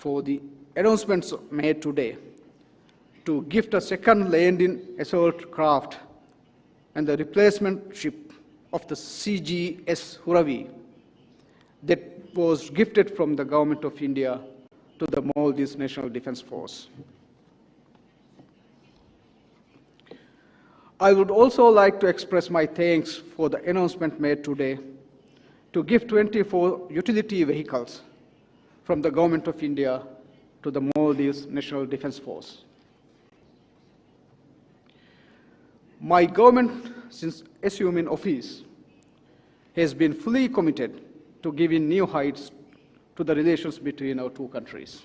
for the announcements made today to gift a second landing assault craft and the replacement ship of the CGS Huravi that was gifted from the Government of India to the Maldives National Defence Force. I would also like to express my thanks for the announcement made today to give 24 utility vehicles from the Government of India to the Maldives National Defence Force. My government, since assuming office, has been fully committed to giving new heights to the relations between our two countries.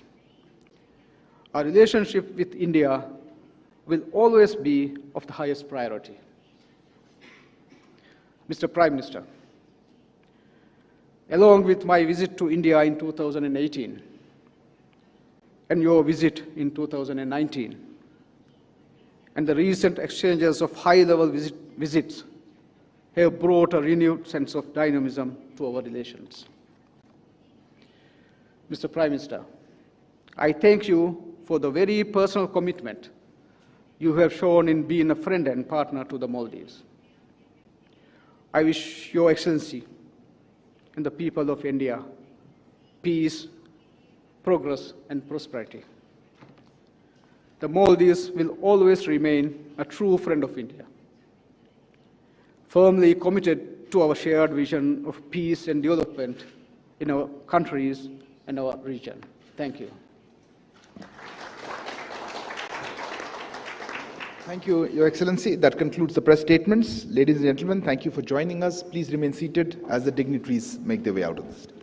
Our relationship with India will always be of the highest priority. Mr. Prime Minister, along with my visit to India in 2018 and your visit in 2019, and the recent exchanges of high-level visits have brought a renewed sense of dynamism to our relations. Mr. Prime Minister, I thank you for the very personal commitment you have shown in being a friend and partner to the Maldives. I wish Your Excellency and the people of India peace, progress, and prosperity. The Maldives will always remain a true friend of India, firmly committed to our shared vision of peace and development in our countries and our region. Thank you. Thank you, Your Excellency. That concludes the press statements. Ladies and gentlemen, thank you for joining us. Please remain seated as the dignitaries make their way out of the stage.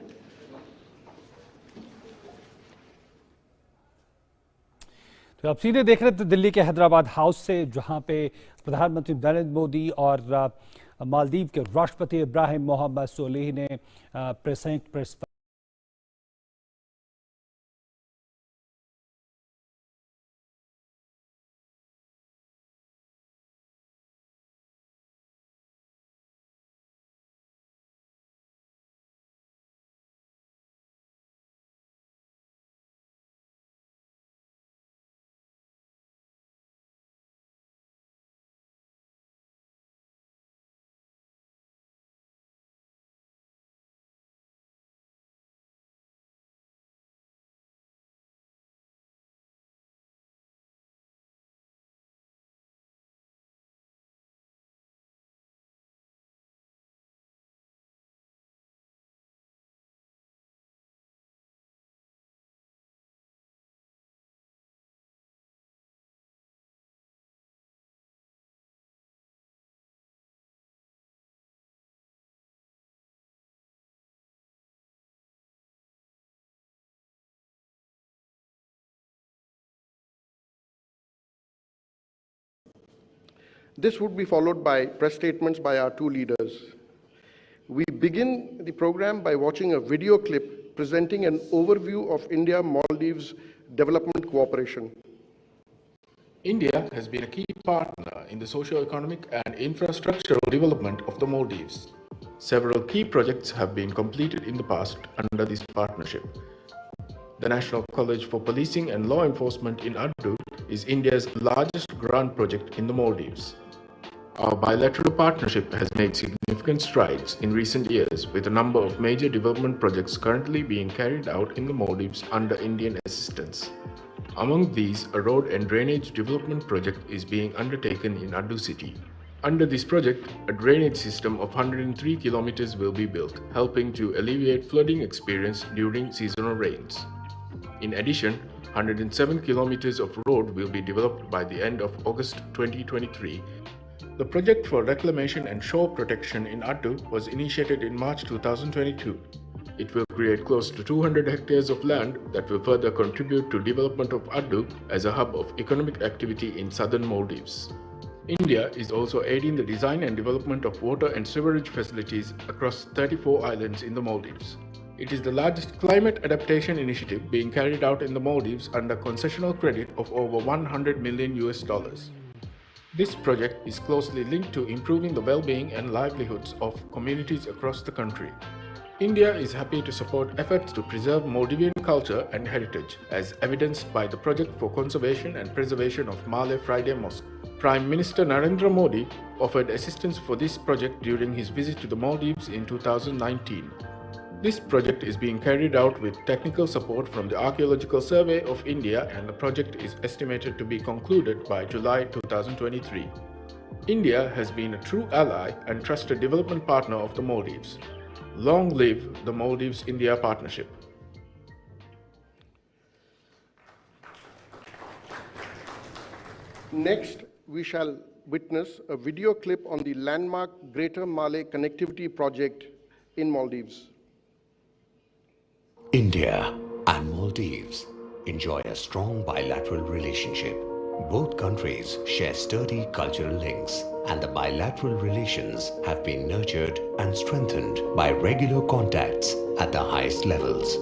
तो आप सीधे देख रहे थे दिल्ली के Hyderabad house से, जहां पे प्रधानमंत्री नरेंद्र मोदी और मालदीव के राष्ट्रपति इब्राहिम मोहम्मद सोलिह ने press This would be followed by press statements by our two leaders. We begin the program by watching a video clip presenting an overview of India-Maldives development cooperation. India has been a key partner in the socio-economic and infrastructural development of the Maldives. Several key projects have been completed in the past under this partnership. The National College for Policing and Law Enforcement in Addu is India's largest grant project in the Maldives. Our bilateral partnership has made significant strides in recent years, with a number of major development projects currently being carried out in the Maldives under Indian assistance. Among these, a road and drainage development project is being undertaken in Addu city. Under this project, a drainage system of 103 kilometers will be built, helping to alleviate flooding experience during seasonal rains. In addition, 107 kilometers of road will be developed by the end of August 2023. The project for reclamation and shore protection in Addu was initiated in March 2022. It will create close to 200 hectares of land that will further contribute to development of Addu as a hub of economic activity in southern Maldives. India is also aiding the design and development of water and sewerage facilities across 34 islands in the Maldives. It is the largest climate adaptation initiative being carried out in the Maldives under concessional credit of over $100 million. This project is closely linked to improving the well-being and livelihoods of communities across the country. India is happy to support efforts to preserve Maldivian culture and heritage, as evidenced by the Project for Conservation and Preservation of Malay Friday Mosque. Prime Minister Narendra Modi offered assistance for this project during his visit to the Maldives in 2019. This project is being carried out with technical support from the Archaeological Survey of India, and the project is estimated to be concluded by July 2023. India has been a true ally and trusted development partner of the Maldives. Long live the Maldives-India partnership. Next, we shall witness a video clip on the landmark Greater Malay Connectivity Project in Maldives. India and Maldives enjoy a strong bilateral relationship. Both countries share sturdy cultural links, and the bilateral relations have been nurtured and strengthened by regular contacts at the highest levels.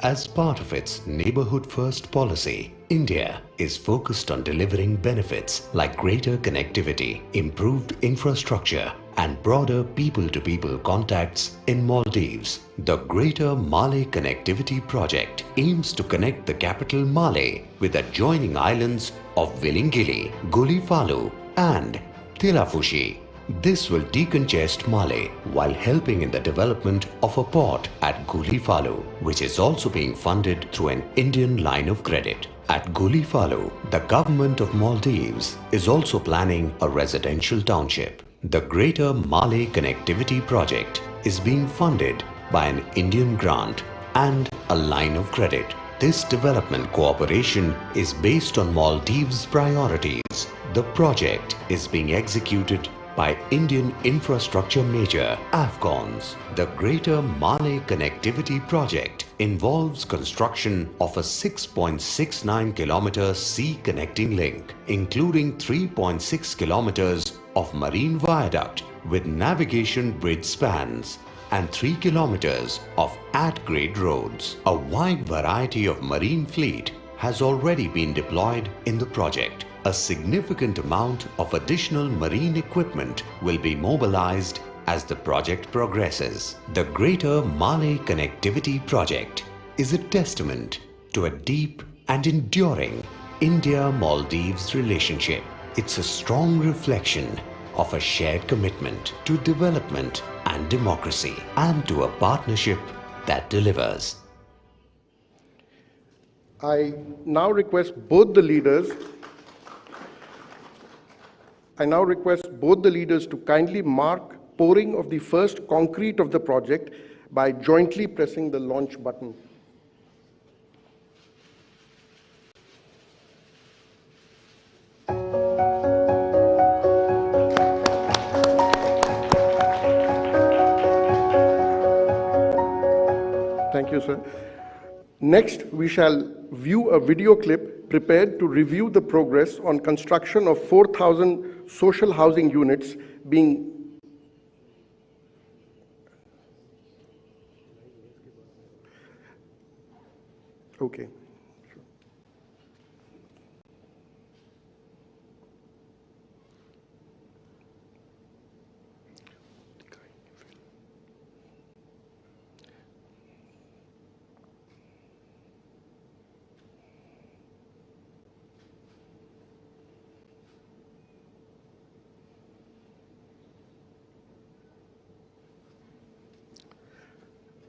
As part of its Neighborhood First policy, India is focused on delivering benefits like greater connectivity, improved infrastructure, and broader people-to-people contacts in Maldives. The Greater Malay Connectivity Project aims to connect the capital Malé with adjoining islands of Vilingili, Gulifalu, and Tilafushi. This will decongest Malé while helping in the development of a port at Gulifalu, which is also being funded through an Indian line of credit. At Gulifalu, the government of Maldives is also planning a residential township. The Greater Malay Connectivity Project is being funded by an Indian grant and a line of credit. This development cooperation is based on Maldives' priorities. The project is being executed by Indian infrastructure major AFCONs. The Greater Malay Connectivity Project involves construction of a 6.69 kilometer sea connecting link, including 3.6 kilometers of marine viaduct with navigation bridge spans and 3 kilometers of at-grade roads. A wide variety of marine fleet has already been deployed in the project. A significant amount of additional marine equipment will be mobilized as the project progresses. The Greater Malay Connectivity Project is a testament to a deep and enduring India-Maldives relationship. It's a strong reflection of a shared commitment to development and democracy, and to a partnership that delivers. I now request both the leaders to kindly mark pouring of the first concrete of the project by jointly pressing the launch button. Thank you, sir. Next, we shall view a video clip prepared to review the progress on construction of 4,000 social housing units being okay.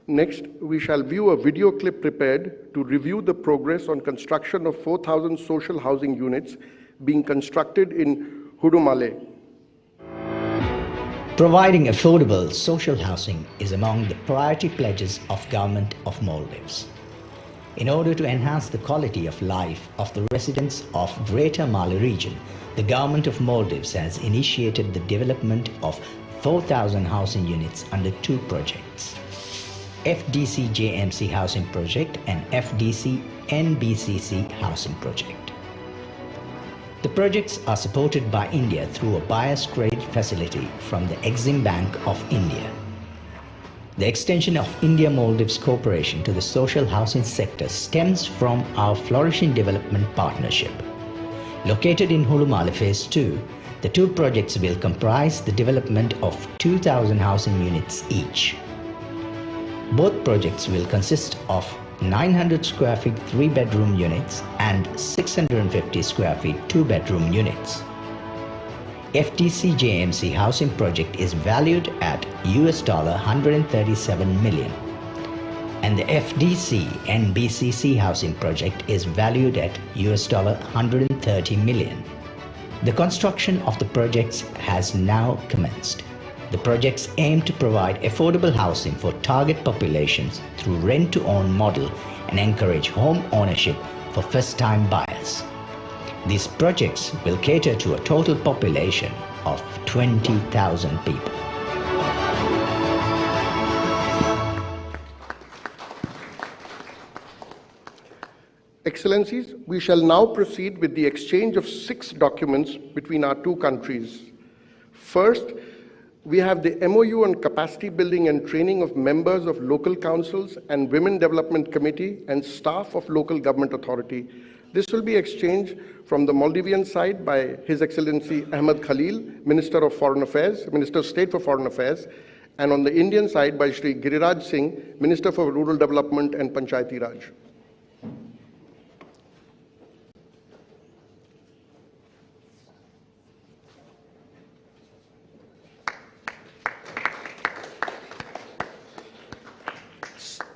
Next, we shall view a video clip prepared to review the progress on construction of 4,000 social housing units being constructed in Hudumale. Providing affordable social housing is among the priority pledges of Government of Maldives. In order to enhance the quality of life of the residents of Greater Malay region, the Government of Maldives has initiated the development of 4,000 housing units under two projects: FDC JMC Housing Project and FDC NBCC Housing Project. The projects are supported by India through a bias trade facility from the Exim Bank of India. The extension of India-Maldives cooperation to the social housing sector stems from our flourishing development partnership. Located in Hudumale Phase 2, The two projects will comprise the development of 2,000 housing units each. Both projects will consist of 900 square feet 3-bedroom units and 650 square feet 2-bedroom units. FDC JMC housing project is valued at $137 million, and the FDC NBCC housing project is valued at $130 million. The construction of the projects has now commenced. The projects aim to provide affordable housing for target populations through rent-to-own model and encourage home ownership for first-time buyers. These projects will cater to a total population of 20,000 people. Excellencies, we shall now proceed with the exchange of 6 documents between our two countries. First, we have the MOU on capacity building and training of members of local councils and Women Development Committee and staff of local government authority. This will be exchanged from the Maldivian side by His Excellency Ahmed Khalil, Minister of Foreign Affairs, Minister of State for Foreign Affairs, and on the Indian side by Shri Giriraj Singh, Minister for Rural Development and Panchayati Raj.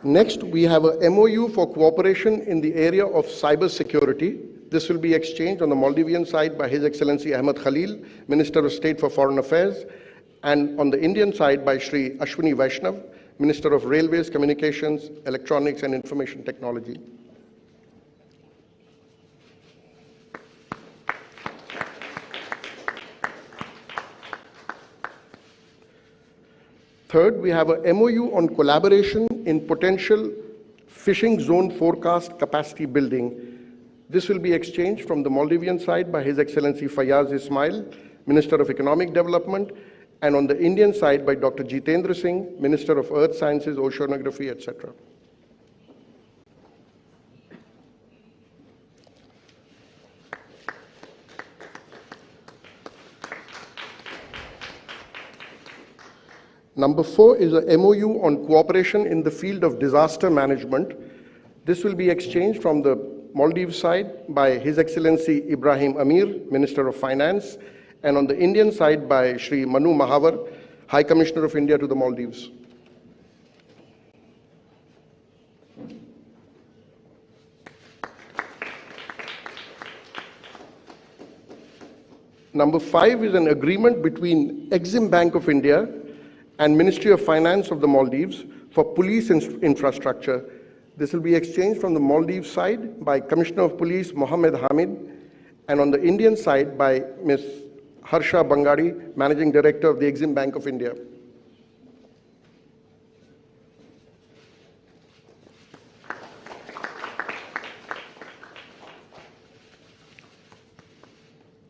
Next, we have a MOU for cooperation in the area of cyber security. This will be exchanged on the Maldivian side by His Excellency Ahmed Khalil, Minister of State for Foreign Affairs, and on the Indian side by Shri Ashwini Vaishnav, Minister of Railways, Communications, Electronics and Information Technology. Third, we have a MOU on collaboration in potential fishing zone forecast capacity building. This will be exchanged from the Maldivian side by His Excellency Fayaz Ismail, Minister of Economic Development, and on the Indian side by Dr. Jitendra Singh, Minister of Earth Sciences, Oceanography, etc. Number 4 is a MOU on cooperation in the field of disaster management. This will be exchanged from the Maldives side by His Excellency Ibrahim Amir, Minister of Finance, and on the Indian side by Shri Manu Mahavar, High Commissioner of India to the Maldives. Number 5 is an agreement between Exim Bank of India and Ministry of Finance of the Maldives for police infrastructure. This will be exchanged from the Maldives side by Commissioner of Police Mohammed Hamid, and on the Indian side by Ms. Harsha Bangadi, Managing Director of the Exim Bank of India.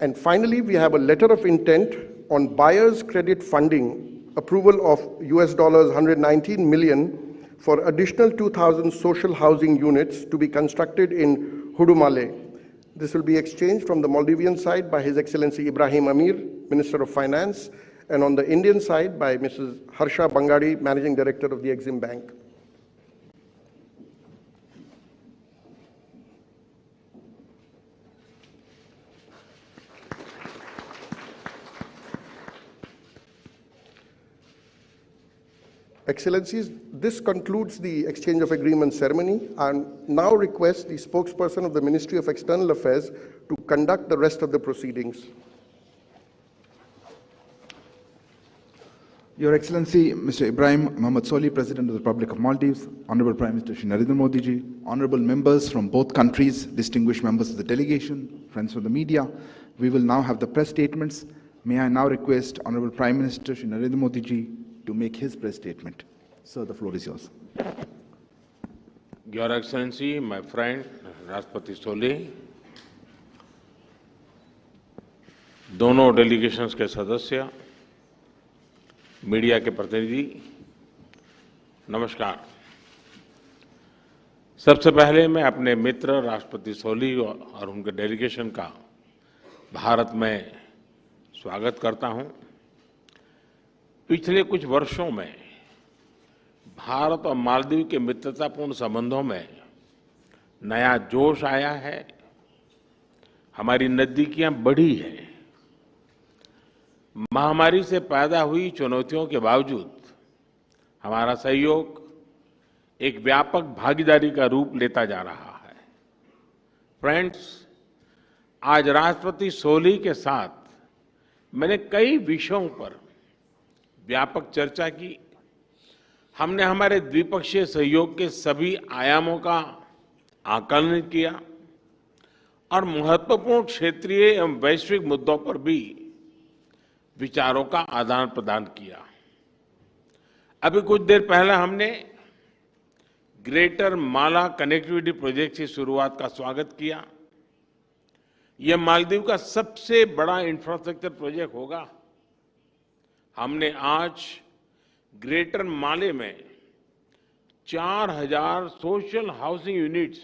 And finally, we have a letter of intent on buyer's credit funding, approval of $119 million for additional 2,000 social housing units to be constructed in Hudumale. This will be exchanged from the Maldivian side by His Excellency Ibrahim Amir, Minister of Finance, and on the Indian side by Mrs. Harsha Bangadi, Managing Director of the Exim Bank. Excellencies, this concludes the exchange of agreement ceremony. I now request the spokesperson of the Ministry of External Affairs to conduct the rest of the proceedings. Your Excellency, Mr. Ibrahim Solih, President of the Republic of Maldives, Honorable Prime Minister Shri Narendra Modi ji, honorable members from both countries, distinguished members of the delegation, friends of the media, we will now have the press statements. May I now request Honorable Prime Minister Shri Narendra Modi ji to make his press statement. Sir, the floor is yours. Your Excellency, my friend Rashtrapati Solih, दोनों delegations के सदस्य, media के प्रतिनिधि, नमस्कार। सबसे पहले मैं अपने मित्र राष्ट्रपति सोली और उनके डेलीगेशन का भारत में स्वागत करता हूं। पिछले कुछ वर्षों में भारत और मालदीव के मित्रतापूर्ण संबंधों में नया जोश आया है, हमारी नजदीकियां बढ़ी हैं। महामारी से पैदा हुई चुनौतियों के बावजूद हमारा सहयोग एक व्यापक भागीदारी का रूप लेता जा रहा है। फ्रेंड्स, आज राष्ट्रपति सोली के साथ मैंने कई विषयों पर व्यापक चर्चा की। हमने हमारे द्विपक्षीय सहयोग के सभी आयामों का आकलन किया और महत्वपूर्ण क्षेत्रीय एवं वैश्विक मुद्दों पर भी विचारों का आदान प्रदान किया। अभी कुछ देर पहले हमने ग्रेटर माला कनेक्टिविटी प्रोजेक्ट की शुरुआत का स्वागत किया। यह मालदीव का सबसे बड़ा इंफ्रास्ट्रक्चर प्रोजेक्ट होगा। हमने आज ग्रेटर माले में 4000 सोशल हाउसिंग यूनिट्स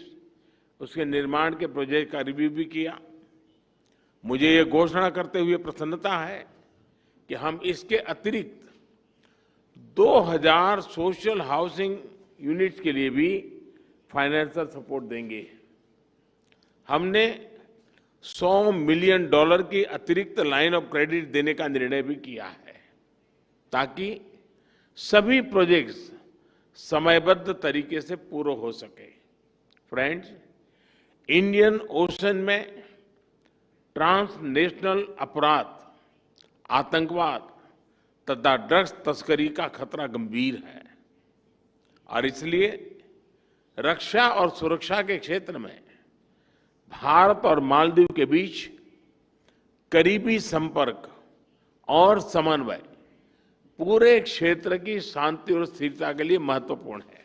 उसके निर्माण के प्रोजेक्ट का रिव्यू भी किया। मुझे ये घोषणा करते हुए प्रसन्नता है कि हम इसके अतिरिक्त 2000 सोशल हाउसिंग यूनिट्स के लिए भी फाइनेंशियल सपोर्ट देंगे। हमने $100 मिलियन की अतिरिक्त लाइन ऑफ क्रेडिट देने का निर्णय भी किया है ताकि सभी प्रोजेक्ट्स समयबद्ध तरीके से पूरे हो सके। फ्रेंड्स, इंडियन ओशन में ट्रांसनेशनल अपराध, आतंकवाद तथा ड्रग्स तस्करी का खतरा गंभीर है और इसलिए रक्षा और सुरक्षा के क्षेत्र में भारत और मालदीव के बीच करीबी संपर्क और समन्वय पूरे क्षेत्र की शांति और स्थिरता के लिए महत्वपूर्ण है।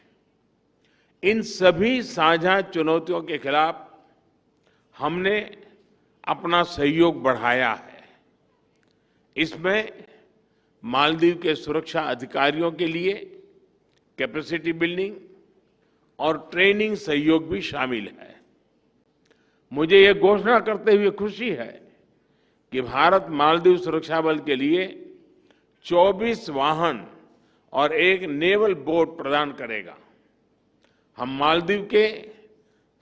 इन सभी साझा चुनौतियों के खिलाफ हमने अपना सहयोग बढ़ाया है। इसमें मालदीव के सुरक्षा अधिकारियों के लिए कैपेसिटी बिल्डिंग और ट्रेनिंग सहयोग भी शामिल है। मुझे ये घोषणा करते हुए खुशी है कि भारत मालदीव सुरक्षा बल के लिए 24 वाहन और एक नेवल बोट प्रदान करेगा। हम मालदीव के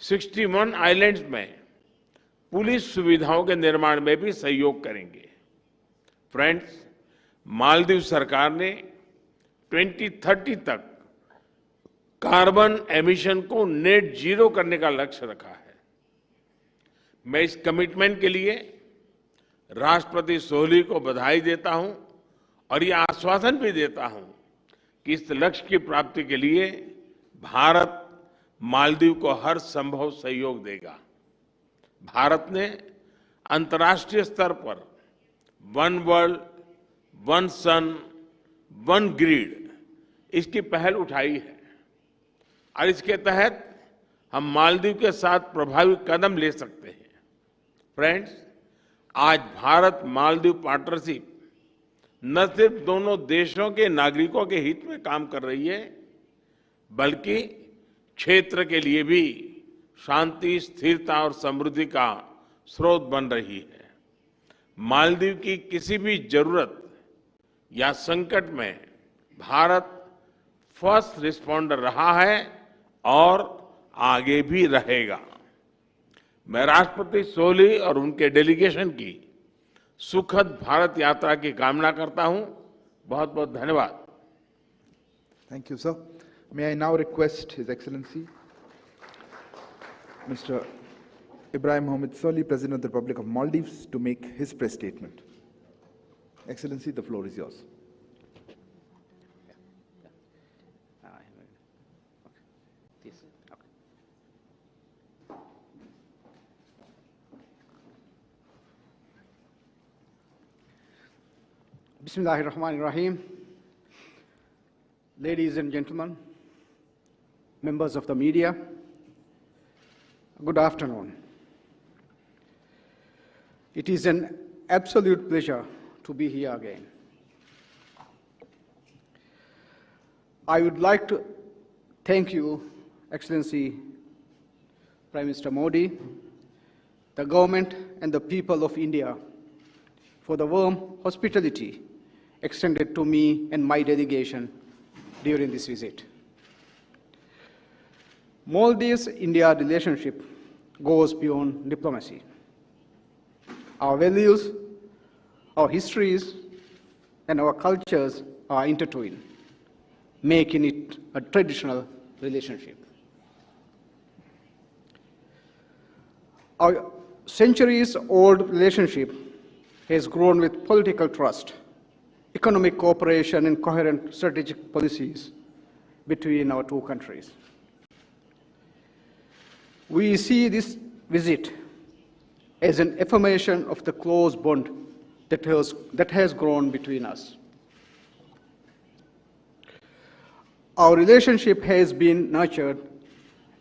61 आइलैंड्स में पुलिस सुविधाओं के निर्माण में भी सहयोग करेंगे। फ्रेंड्स, मालदीव सरकार ने 2030 तक कार्बन एमिशन को नेट जीरो करने का लक्ष्य रखा है। मैं इस कमिटमेंट के लिए राष्ट्रपति सोली को बधाई देता हूं और ये आश्वासन भी देता हूं कि इस लक्ष्य की प्राप्ति के लिए भारत मालदीव को हर संभव सहयोग देगा। भारत ने अंतर्राष्ट्रीय स्तर पर वन वर्ल्ड, वन सन, वन ग्रिड इसकी पहल उठाई है और इसके तहत हम मालदीव के साथ प्रभावी कदम ले सकते हैं। फ्रेंड्स, आज भारत मालदीव पार्टनरशिप न सिर्फ दोनों देशों के नागरिकों के हित में काम कर रही है बल्कि क्षेत्र के लिए भी शांति, स्थिरता और समृद्धि का स्रोत बन रही है। मालदीव की किसी भी जरूरत या संकट में भारत फर्स्ट रिस्पॉन्डर रहा है और आगे भी रहेगा। मैं राष्ट्रपति सोली और उनके डेलीगेशन की सुखद भारत यात्रा की कामना करता हूं। बहुत बहुत धन्यवाद। Thank you, sir. May I now request His Excellency, Mr. Ibrahim Solih, President of the Republic of Maldives, to make his press statement. Excellency, the floor is yours. Bismillahirrahmanirrahim. Ladies and gentlemen, members of the media, good afternoon. It is an absolute pleasure to be here again. I would like to thank you, Excellency Prime Minister Modi, the government and the people of India for the warm hospitality extended to me and my delegation during this visit. Maldives-India relationship goes beyond diplomacy. Our values, our histories, and our cultures are intertwined, making it a traditional relationship. Our centuries-old relationship has grown with political trust, economic cooperation, and coherent strategic policies between our two countries. We see this visit as an affirmation of the close bond that has grown between us. Our relationship has been nurtured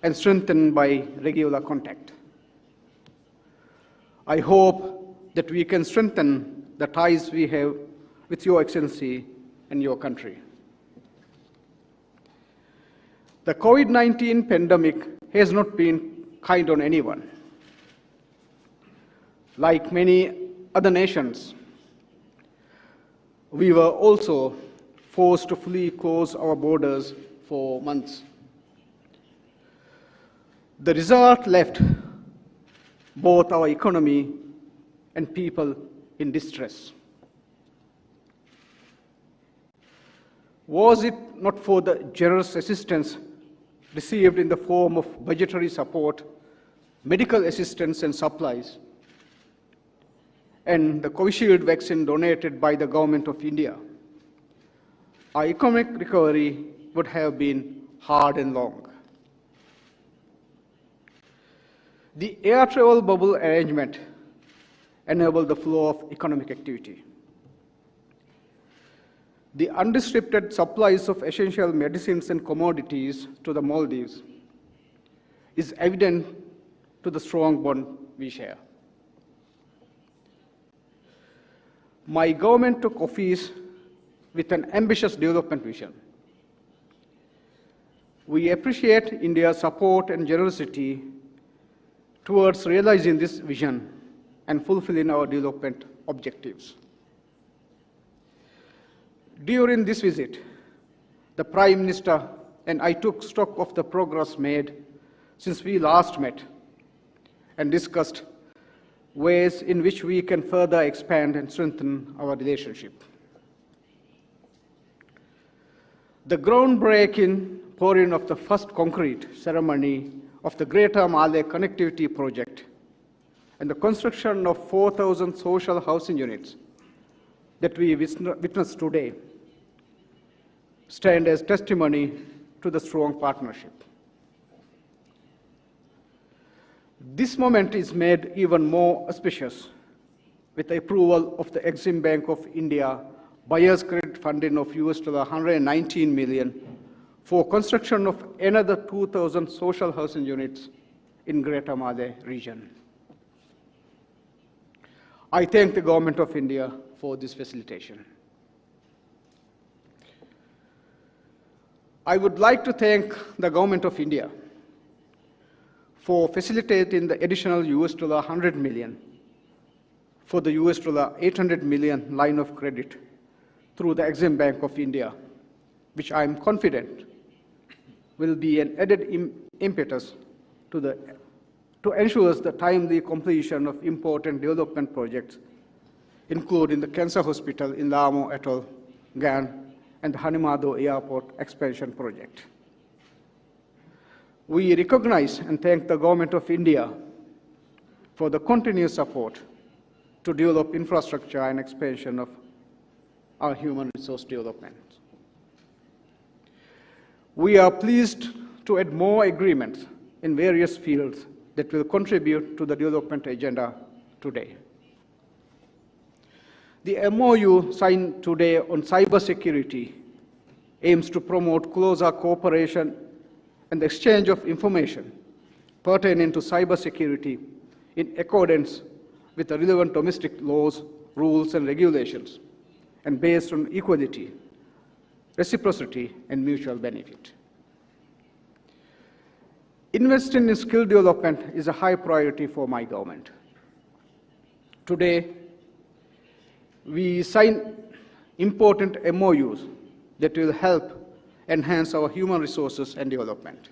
and strengthened by regular contact. I hope that we can strengthen the ties we have with Your Excellency and your country. The COVID-19 pandemic has not been kind on anyone. Like many other nations, we were also forced to fully close our borders for months. The result left both our economy and people in distress. Was it not for the generous assistance received in the form of budgetary support, medical assistance and supplies, and the Covishield vaccine donated by the Government of India, our economic recovery would have been hard and long. The air travel bubble arrangement enabled the flow of economic activity. The unrestricted supplies of essential medicines and commodities to the Maldives is evident to the strong bond we share. My government took office with an ambitious development vision. We appreciate India's support and generosity towards realizing this vision and fulfilling our development objectives. During this visit, the Prime Minister and I took stock of the progress made since we last met and discussed ways in which we can further expand and strengthen our relationship. The groundbreaking pouring of the first concrete ceremony of the Greater Malay Connectivity Project and the construction of 4,000 social housing units that we witnessed today stand as testimony to the strong partnership. This moment is made even more auspicious with the approval of the Exim Bank of India buyer's credit funding of $119 million for construction of another 2,000 social housing units in Greater Malay region. I thank the Government of India for this facilitation. I would like to thank the Government of India for facilitating the additional $100 million for the $800 million line of credit through the Exim Bank of India, which I am confident will be an added impetus to ensure the timely completion of important development projects, including the Cancer Hospital in Lamo Atoll, GAN, and the Hanimado Airport expansion project. We recognize and thank the Government of India for the continuous support to develop infrastructure and expansion of our human resource development. We are pleased to add more agreements in various fields that will contribute to the development agenda today. The MOU signed today on cybersecurity aims to promote closer cooperation and the exchange of information pertaining to cybersecurity in accordance with the relevant domestic laws, rules, and regulations, and based on equality, reciprocity, and mutual benefit. Investing in skill development is a high priority for my government. Today, We sign important MOUs that will help enhance our human resources and development.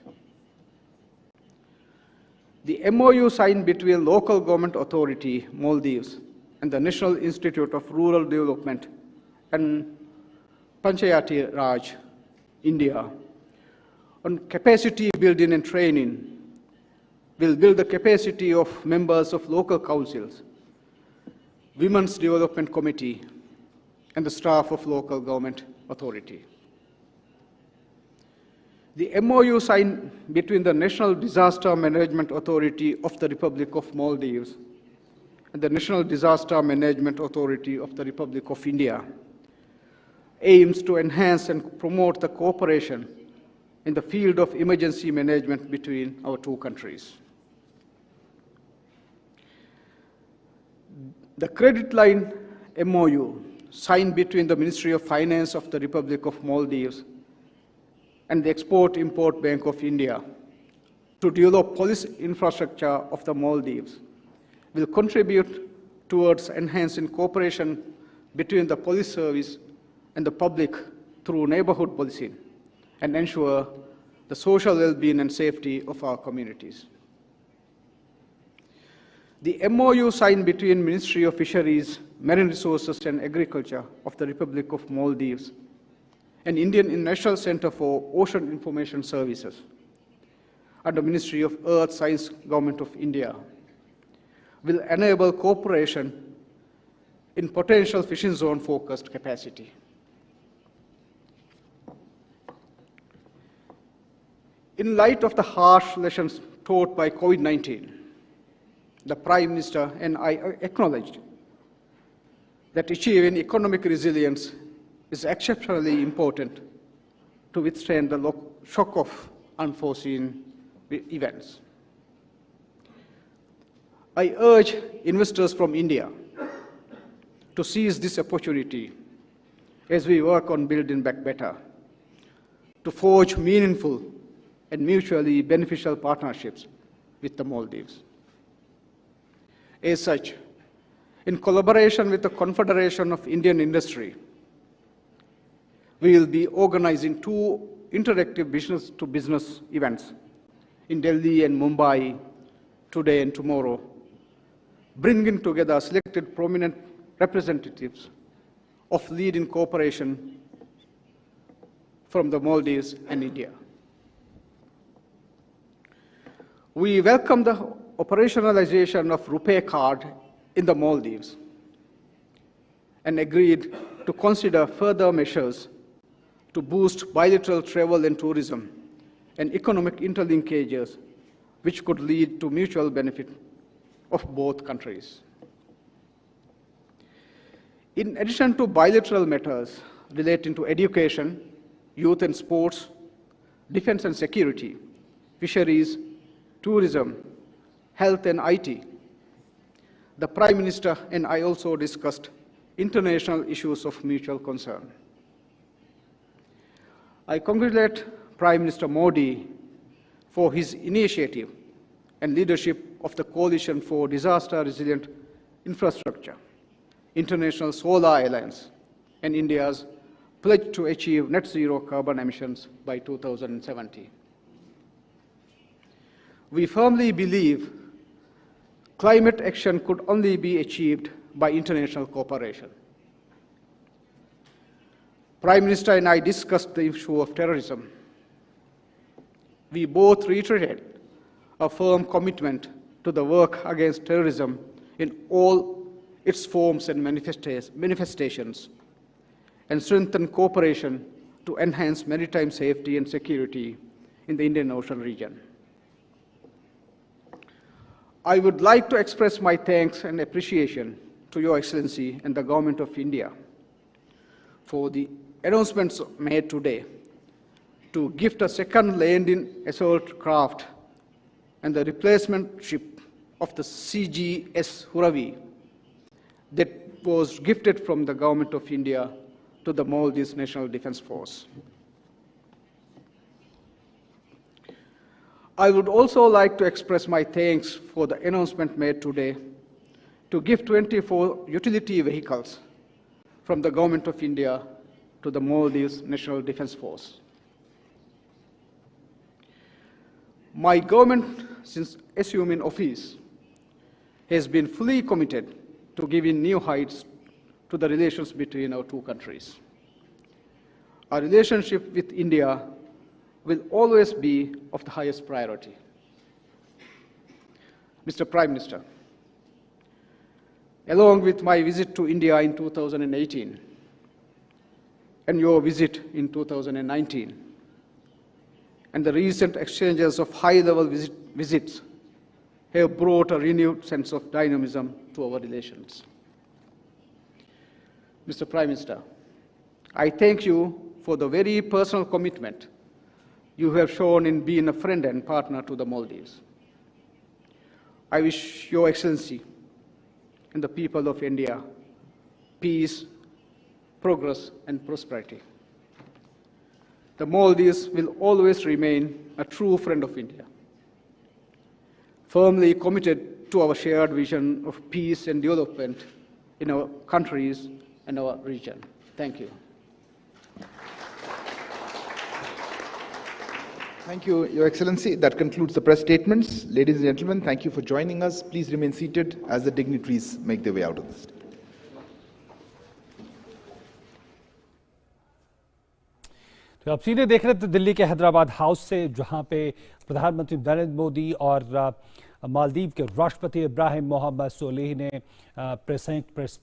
The MOU signed between local government authority, Maldives, and the National Institute of Rural Development and Panchayati Raj, India, on capacity building and training will build the capacity of members of local councils, Women's Development Committee, and the staff of local government authority. The MOU signed between the National Disaster Management Authority of the Republic of Maldives and the National Disaster Management Authority of the Republic of India aims to enhance and promote the cooperation in the field of emergency management between our two countries. The credit line MOU signed between the Ministry of Finance of the Republic of Maldives and the Export-Import Bank of India to develop police infrastructure of the Maldives will contribute towards enhancing cooperation between the police service and the public through neighborhood policing and ensure the social well-being and safety of our communities. The MOU signed between Ministry of Fisheries, Marine Resources and Agriculture of the Republic of Maldives and Indian National Center for Ocean Information Services and the Ministry of Earth Science Government of India will enable cooperation in potential fishing zone focused capacity. In light of the harsh lessons taught by COVID-19, the Prime Minister and I acknowledged that achieving economic resilience is exceptionally important to withstand the shock of unforeseen events. I urge investors from India to seize this opportunity as we work on building back better, to forge meaningful and mutually beneficial partnerships with the Maldives. As such, in collaboration with the Confederation of Indian Industry, we will be organizing 2 interactive business-to-business events in Delhi and Mumbai today and tomorrow, bringing together selected prominent representatives of leading cooperation from the Maldives and India. We welcome the operationalization of RuPay card in the Maldives and agreed to consider further measures to boost bilateral travel and tourism and economic interlinkages, which could lead to mutual benefit of both countries. In addition to bilateral matters relating to education, youth and sports, defense and security, fisheries, tourism, health and IT, the Prime Minister and I also discussed international issues of mutual concern. I congratulate Prime Minister Modi for his initiative and leadership of the Coalition for Disaster Resilient Infrastructure, International Solar Alliance, and India's pledge to achieve net zero carbon emissions by 2070. We firmly believe climate action could only be achieved by international cooperation. Prime Minister and I discussed the issue of terrorism. We both reiterated a firm commitment to the work against terrorism in all its forms and manifestations, and strengthen cooperation to enhance maritime safety and security in the Indian Ocean region. I would like to express my thanks and appreciation to Your Excellency and the Government of India for the announcements made today to gift a second landing assault craft and the replacement ship of the CGS Huravi that was gifted from the Government of India to the Maldives National Defense Force. I would also like to express my thanks for the announcement made today to give 24 utility vehicles from the Government of India to the Maldives National Defense Force. My government, since assuming office, has been fully committed to giving new heights to the relations between our two countries. Our relationship with India will always be of the highest priority. Mr. Prime Minister, along with my visit to India in 2018 and your visit in 2019, and the recent exchanges of high-level visits have brought a renewed sense of dynamism to our relations. Mr. Prime Minister, I thank you for the very personal commitment you have shown in being a friend and partner to the Maldives. I wish Your Excellency and the people of India peace, progress, and prosperity. The Maldives will always remain a true friend of India, firmly committed to our shared vision of peace and development in our countries and our region. Thank you. Thank you, Your Excellency. That concludes the press statements. Ladies and gentlemen, thank you for joining us. Please remain seated as the dignitaries make their way out of the stage. तो आप सीधे देख रहे थे दिल्ली के Hyderabad house से, जहां पे प्रधानमंत्री नरेंद्र मोदी और मालदीव के राष्ट्रपति इब्राहिम मोहम्मद सोलिह ने संयुक्त प्रेस